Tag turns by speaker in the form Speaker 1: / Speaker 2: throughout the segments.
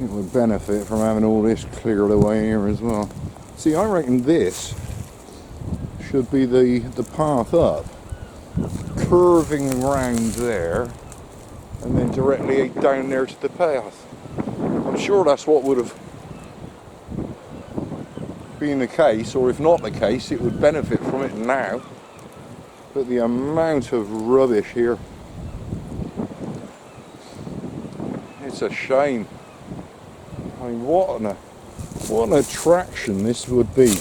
Speaker 1: it would benefit from having all this cleared away here as well. See, I reckon this should be the path up, curving round there, and then directly down there to the path. I'm sure that's what would have been the case, or if not the case, it would benefit from it now. But the amount of rubbish here, it's a shame. I mean, what an attraction this would be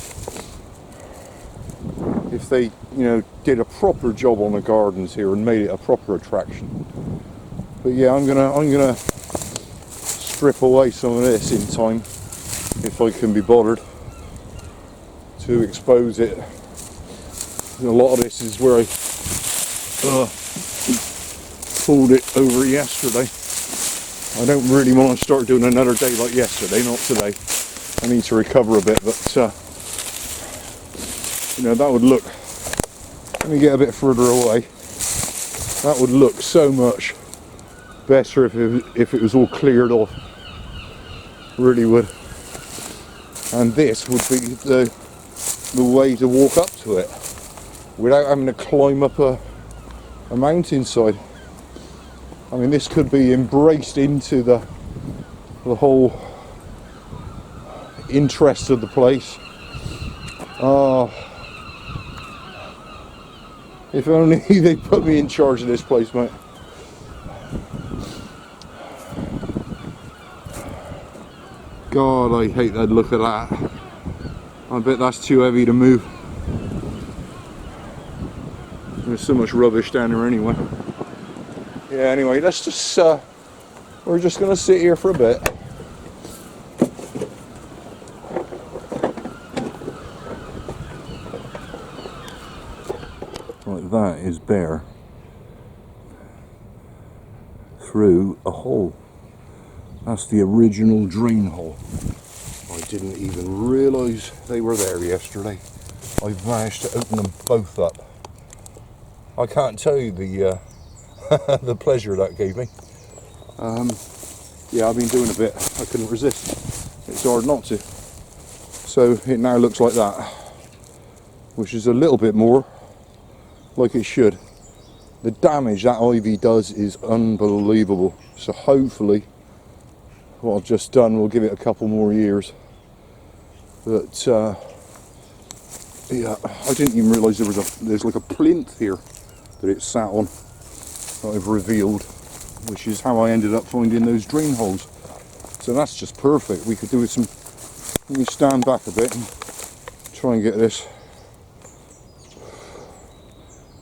Speaker 1: if they, did a proper job on the gardens here and made it a proper attraction. But yeah, I'm gonna strip away some of this in time, if I can be bothered, to expose it. A lot of this is where I pulled it over yesterday. I don't really want to start doing another day like yesterday, not today. I need to recover a bit, but that would look, let me get a bit further away, that would look so much better if it was all cleared off, really would. And this would be the way to walk up to it without having to climb up a mountainside. I mean, this could be embraced into the whole interest of the place. If only they put me in charge of this place, mate. God, I hate that look of that. I bet that's too heavy to move. There's so much rubbish down there anyway. Yeah, anyway, let's just, we're just going to sit here for a bit. Like that is bare through a hole. That's the original drain hole. I didn't even realise they were there yesterday. I've managed to open them both up. I can't tell you the the pleasure that gave me. Yeah, I've been doing a bit. I couldn't resist. It's hard not to. So it now looks like that, which is a little bit more like it should. The damage that ivy does is unbelievable. So hopefully what I've just done will give it a couple more years. But yeah, I didn't even realise there's like a plinth here that it sat on that I've revealed, which is how I ended up finding those drain holes. So that's just perfect. We could do with some. Let me stand back a bit and try and get this.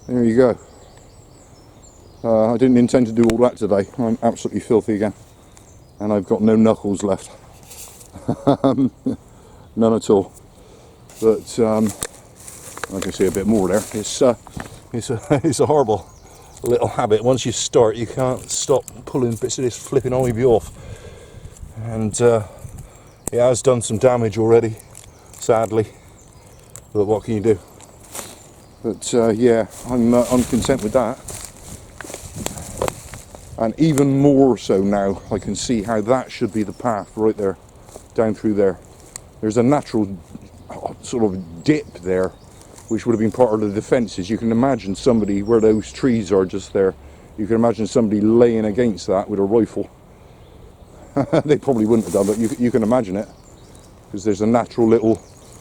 Speaker 1: There you go. I didn't intend to do all that today. I'm absolutely filthy again, and I've got no knuckles left. None at all. But I can see a bit more there. It's a horrible little habit. Once you start, you can't stop pulling bits of this flipping ivy off, and it has done some damage already, sadly. But what can you do? But yeah, I'm content with that. And even more so now, I can see how that should be the path right there, down through there. There's a natural sort of dip there, which would have been part of the defences. You can imagine somebody, where those trees are just there, you can imagine somebody laying against that with a rifle. They probably wouldn't have done, but you can imagine it, because there's a natural little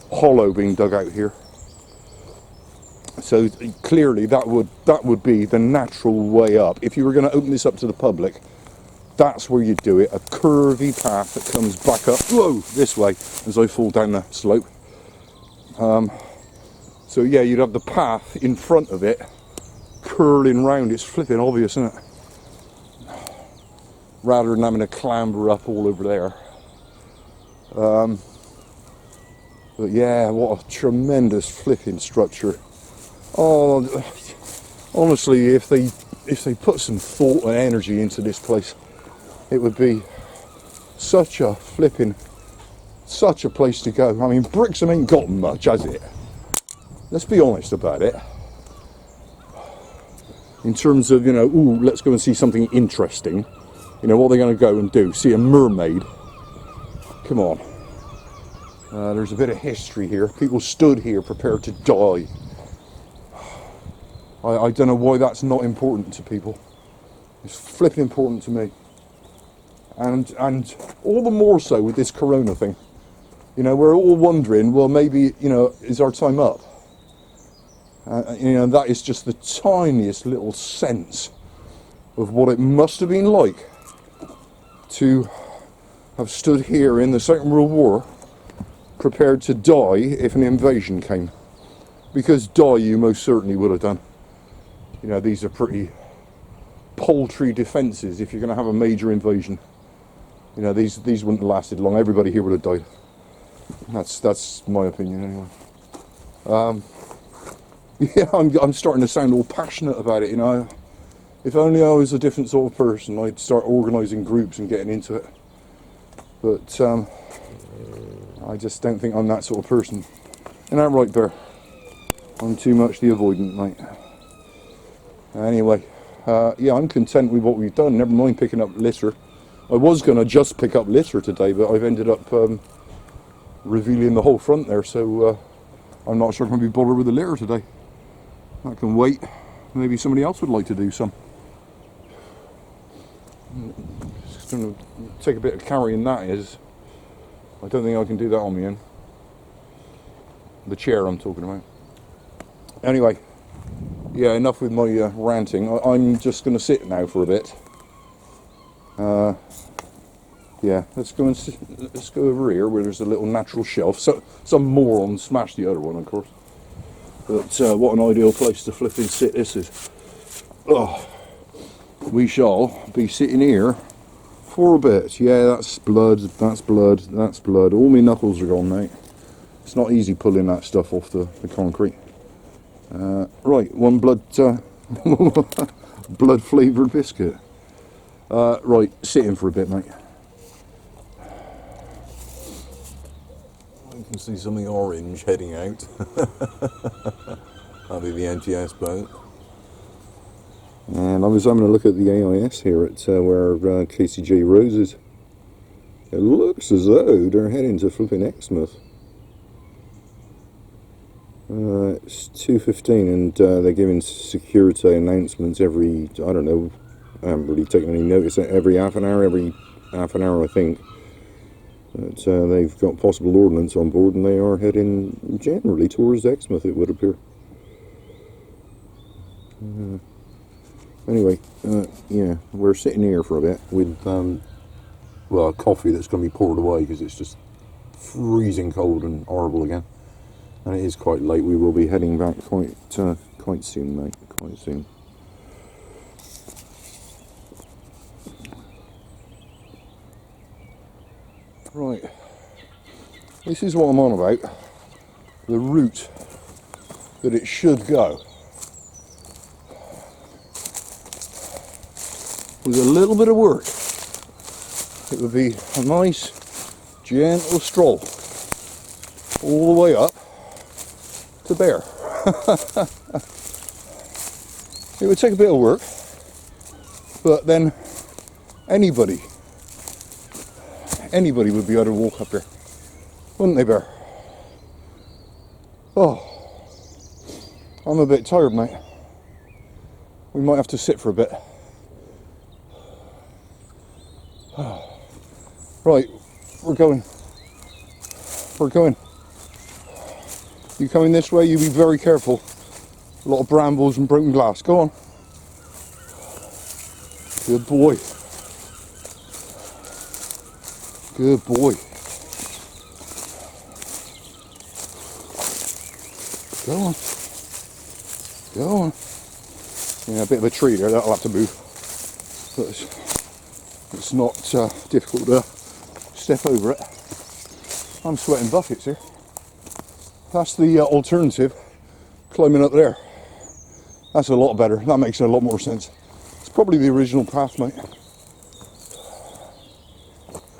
Speaker 1: hollow being dug out here. So clearly that would be the natural way up. If you were going to open this up to the public, that's where you'd do it. A curvy path that comes back up, whoa, this way as I fall down the slope. So yeah, you'd have the path in front of it curling round. It's flipping obvious, isn't it? Rather than having to clamber up all over there. But yeah, what a tremendous flipping structure. Oh, honestly, if they put some thought and energy into this place, it would be such a place to go. I mean, Brixham ain't got much, has it? Let's be honest about it. In terms of, ooh, let's go and see something interesting. What are they going to go and do? See a mermaid? Come on. There's a bit of history here. People stood here prepared to die. I don't know why that's not important to people. It's flipping important to me. And all the more so with this corona thing. You know, we're all wondering, well, maybe, you know, is our time up? You know, that is just the tiniest little sense of what it must have been like to have stood here in the Second World War prepared to die if an invasion came. Because die you most certainly would have done. You know, these are pretty paltry defences if you're going to have a major invasion. You know, these wouldn't have lasted long. Everybody here would have died. That's my opinion anyway. Yeah, I'm starting to sound all passionate about it, you know. If only I was a different sort of person, I'd start organising groups and getting into it. But I just don't think I'm that sort of person. Isn't that right, Bear? I'm too much the avoidant, mate. Anyway, yeah, I'm content with what we've done. Never mind picking up litter. I was going to just pick up litter today, but I've ended up revealing the whole front there, so I'm not sure I'm going to be bothered with the litter today. I can wait. Maybe somebody else would like to do some. It's going to take a bit of carrying, that is. I don't think I can do that on my own. The chair I'm talking about. Anyway, yeah, enough with my ranting. I'm just going to sit now for a bit. Yeah, let's go over here where there's a little natural shelf. So some moron smashed the other one, of course. But what an ideal place to flipping sit this is. Oh, we shall be sitting here for a bit. Yeah, that's blood, that's blood, that's blood. All my knuckles are gone, mate. It's not easy pulling that stuff off the concrete. Right, one blood blood flavoured biscuit. Right, sitting for a bit, mate. You can see something orange heading out. That'll be the MTS boat. And I was having a look at the AIS here at where KCJ Rose is. It looks as though they're heading to flipping Exmouth. It's 2:15 and they're giving security announcements every, I don't know, I haven't really taken any notice, every half an hour I think. But they've got possible ordnance on board and they are heading generally towards Exmouth, it would appear. Anyway, yeah, we're sitting here for a bit with, well, coffee that's going to be poured away because it's just freezing cold and horrible again. And it is quite late. We will be heading back quite soon, mate. Quite soon. Right. This is what I'm on about. The route that it should go. With a little bit of work, it would be a nice, gentle stroll all the way up to Bear. It would take a bit of work, but then anybody would be able to walk up here, wouldn't they, Bear? Oh, I'm a bit tired, mate. We might have to sit for a bit. Right, we're going. You coming this way, you be very careful. A lot of brambles and broken glass. Go on. Good boy. Good boy. Go on. Go on. Yeah, a bit of a tree there, that'll have to move. But it's not difficult to step over it. I'm sweating buckets here. That's the alternative, climbing up there. That's a lot better. That makes a lot more sense. It's probably the original path, mate.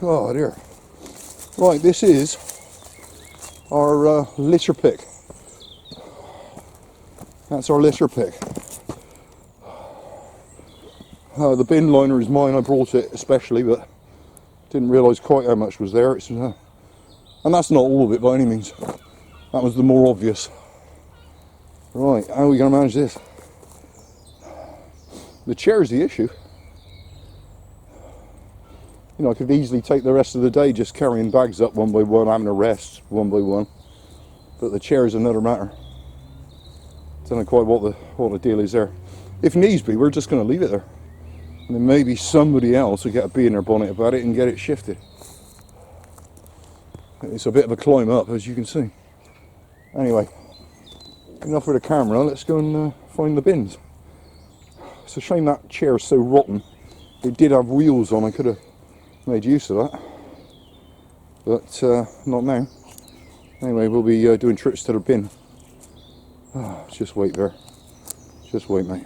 Speaker 1: Oh dear. Right, this is our litter pick. That's our litter pick. The bin liner is mine. I brought it especially, but Didn't realise quite how much was there. It's, and that's not all of it by any means. That was the more obvious. Right, how are we going to manage this? The chair's the issue. You know, I could easily take the rest of the day just carrying bags up one by one, having a rest one by one. But the chair is another matter. Don't know quite what the deal is there. If needs be, we're just going to leave it there. And then maybe somebody else will get a bee in their bonnet about it and get it shifted. It's a bit of a climb up, as you can see. Anyway, enough with the camera, let's go and find the bins. It's a shame that chair's so rotten. It did have wheels on, I could have made use of that. But not now. Anyway, we'll be doing trips to the bin. Oh, just wait there. Just wait, mate.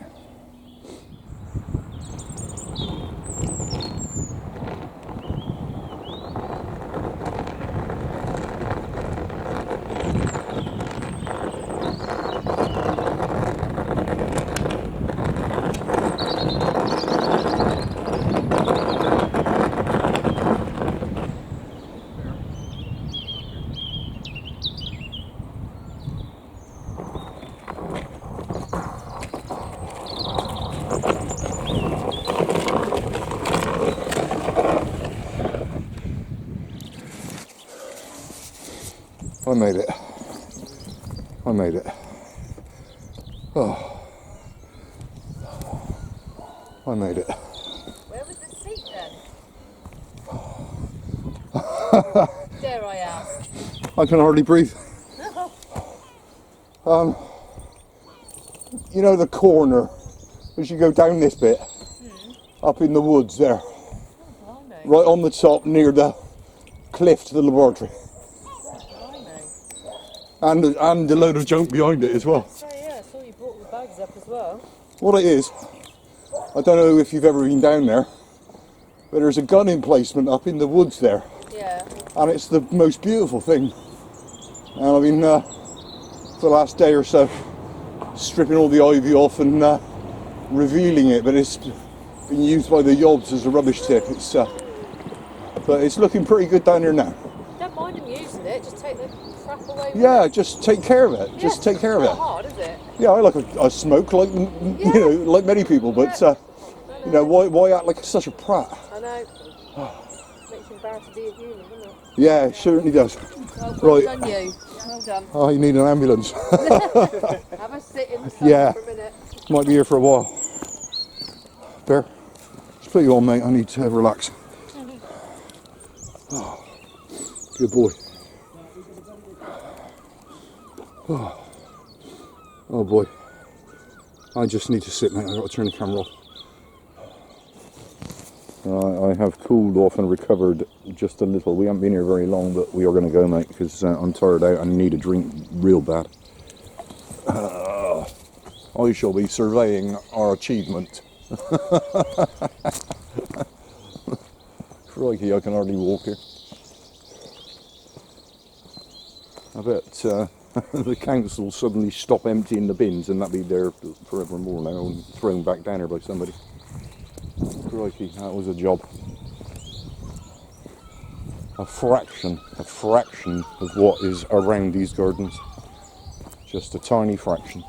Speaker 1: I made it. I made it. Oh. I made it.
Speaker 2: Where was the seat then? Dare I ask?
Speaker 1: I can hardly breathe. You know the corner, as you go down this bit, up in the woods there, right on the top near the cliff to the laboratory. And a load of junk behind it as well.
Speaker 2: So yeah, I saw you brought the bags up as well.
Speaker 1: What it is, I don't know if you've ever been down there, but there's a gun emplacement up in the woods there.
Speaker 2: Yeah.
Speaker 1: And it's the most beautiful thing. And I've been, for the last day or so, stripping all the ivy off and revealing it, but it's been used by the yobs as a rubbish tip. But it's looking pretty good down here now.
Speaker 2: Don't mind them using it, just take the crap away with
Speaker 1: Yeah,
Speaker 2: it.
Speaker 1: just take care of it.
Speaker 2: Yeah,
Speaker 1: Just take care of
Speaker 2: it's
Speaker 1: it.
Speaker 2: not hard, is it?
Speaker 1: Yeah, I like a smoke, like you know, like many people, but you know, why act like such a prat?
Speaker 2: I know. Makes you embarrassed to be a human, doesn't it?
Speaker 1: Yeah, it certainly does.
Speaker 2: Well, well
Speaker 1: Right.
Speaker 2: done you. Well done.
Speaker 1: Oh, you need an ambulance.
Speaker 2: Have a sit in the sun
Speaker 1: Yeah.
Speaker 2: for a minute.
Speaker 1: Might be here for a while. Bear, just put you on, mate. I need to relax. Oh, good boy. Oh boy. I just need to sit, mate. I've got to turn the camera off. I have cooled off and recovered just a little. We haven't been here very long, but we are going to go, mate, because I'm tired out and need a drink real bad. I shall be surveying our achievement. Crikey, I can hardly walk here. I bet the council suddenly stop emptying the bins and that'll be there forevermore now and thrown back down here by somebody. Crikey, that was a job. A fraction of what is around these gardens. Just a tiny fraction.